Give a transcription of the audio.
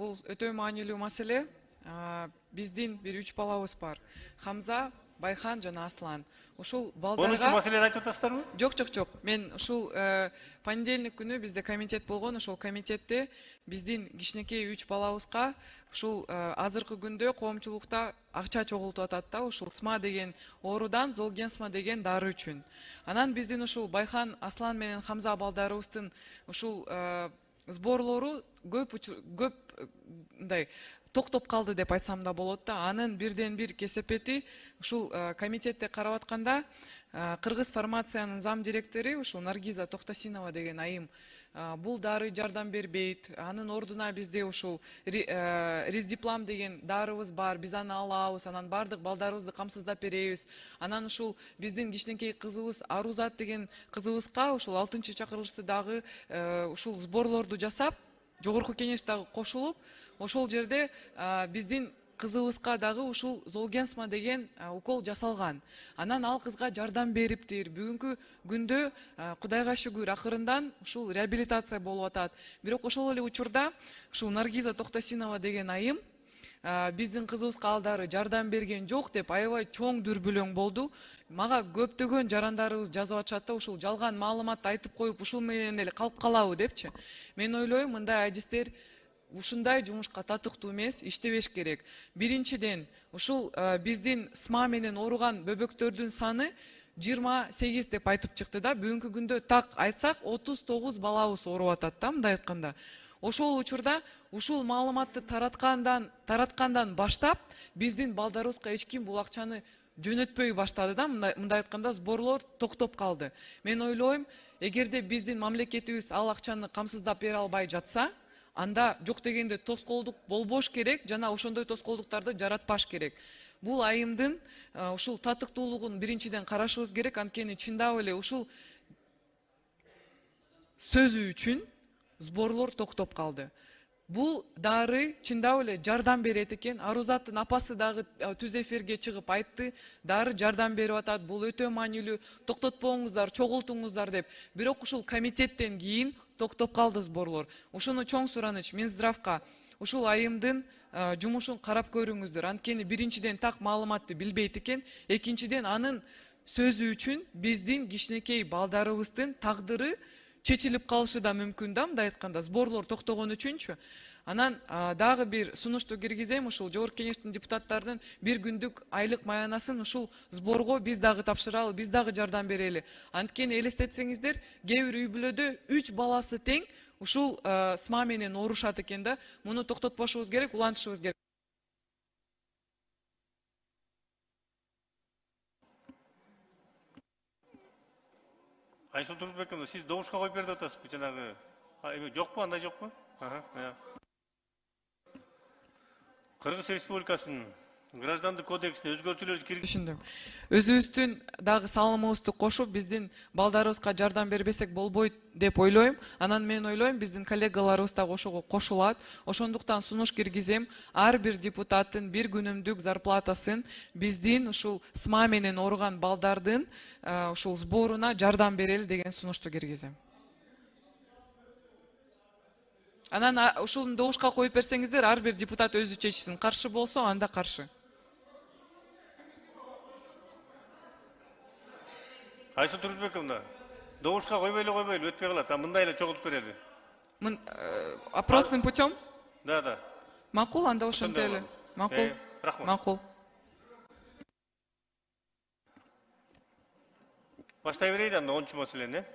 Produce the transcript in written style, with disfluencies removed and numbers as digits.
Бул өтө маанилүү маселе. Биздин бир 3 балабыз бар. Хамза, Байхан жана Аслан. Ушул балдарга 10 маселени айтып атасыздарбы? Жок. Мен ушул понедельник күнү бизде комитет болгон. Ошол комитетте биздин кичинекей 3 балабызга ушул азыркы күндө коомчулукта акча чогултуп атат да, ушул СМА деген оорудан Золгенсма деген дары үчүн. Анан биздин ушул Байхан, Аслан менен Хамза балдарыбыздын ушул сборлору көп мындай токтоп калды деп айтсам да болот да. Анын бирден бир кесепети ушул комитетте карап атканда Кыргыз фармациянын зам директору ушул Наргиза Токтосинова деген айым бул дары жардам бербейт. Анын ордуна бизде ушул Рездиплам деген дарыбыз бар. Биз аны алабыз, анан бардык балдарыбызды камсыздап беребиз. Анан ушул биздин кичинекей кызыбыз Арузат деген кызыбызга ушул 6-чакырылышты дагы ушул сборлорду жасап, жогорку кеңеш дагы кошулуп, ошол жерде биздин кызыбызга дагы ушул Золгенсма деген укол жасалган. Анан ал кызга жардам бериптир. Бүгүнкү күндө Кудайга шүгүр акырындан ушул реабилитация болуп атат. Бирок ошол эле учурда ушул Наргиза Токтосинова деген айым биздин кызыбызга алдары жардам берген жок деп аябай чоң дүрбүлөң болду. Мага көптөгөн жарандарыбыз жазып атышат да, ушул жалган маалыматты айтып коюп, ушул менен эле калып калабы депчи. Мен ойлойм, мындай адистер ушундай жумушка татыктуу эмес, иштебеш керек. Биринчиден, ушул биздин СМА менен ооруган бөбөктөрдүн саны 28 деп айтып чыкты да. Бүгүнкү күндө так айтсак 39 балабыз ооруп атат да, мындай айтканда. Ошол учурда ушул маалыматты тараткандан баштап биздин балдарыбызга эч ким бул акчаны жөнөтпөй баштады да, мындай айтканда сборлор токтоп калды. Мен ойлойм, эгерде биздин мамлекетибиз ал акчаны камсыздап бере албай жатса, анда жок дегенде тоскоолдук болбош керек, жана ошондой тоскоолдуктарды жаратпаш керек. Бул айымдын ушул татыктуулугун биринчиден карашыбыз керек, анткени чындап эле ушул сөзү үчүн сборлор токтоп калды. Бул дары чындап эле жардам берет экен. Арузаттын апасы дагы түз эфирге чыгып айтты, дары жардам берип атат, бул өтө маанилүү, токтотпоңуздар, чогултуңуздар деп. Бирок ушул комитеттен кийин токтоп калды сборлор. Ушуну чоң сураныч Минздравка ушул айымдын жумушун карап көрүңүздөр. Анткени биринчиден так маалыматты билбейт экен, экинчиден анын сөзү үчүн биздин кичинекей балдарыбыздын тагдыры чечилип калышы да мүмкүн да, мындай айтканда, сборлор токтогон үчүнчү. Анан дагы бир сунушту киргизем, ушул жогорку кеңештин депутаттардын бир күндүк айлык маянасын ушул сборго биз дагы тапшыралы, биз дагы жардам берели. Анткени элестетсеңиздер, кээ бир үй бүлөдө 3 баласы тең ушул СМА менен оорушат экен да. Муну токтотпошубуз керек, улантышыбыз керек. Айсул Турсбековна, сиз добушка коюп берип атасызбы жанагы? Жокпу, андай жокпу? Кыргыз Республикасынын Граждандык кодексине өзгөртүүлөрдү киргизүү. Түшүндүм. Өзүбүздүн дагы салымыбызды кошуп, биздин балдарыбызга жардам бербесек болбойт деп ойлойм. Анан мен ойлойм, биздин коллегаларыбыз да ошого кошулат. Ошондуктан сунуш киргизем, ар бир депутаттын бир күнүмдүк зарплатасын биздин ушул СМА менен ооруган балдардын ушул сборуна жардам берели деген сунушту киргизем. Анан ушул добушка коюп берсеңиздер, ар бир депутат өзү чечсин. Каршы болсо, анда каршы. Айсул Турсбековна, добушка койбойлу, өтпөй калат. Мындай эле чогултуп берели. Опросным путем? Да. Макул, анда ошентип эле. Макул. Рахмат. Макул. Баштай берейин анда 10 маселени,